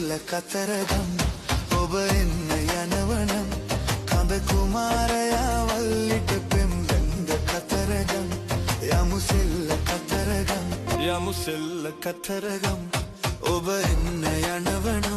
කතරගම් ඔබ එන්න යනවනම් කඳ කුමාරයා වල්ලිට පෙම්බෙන්ද කතරගම් යමු සෙල්ල කතරගම් ඔබ එන්න යනවනම්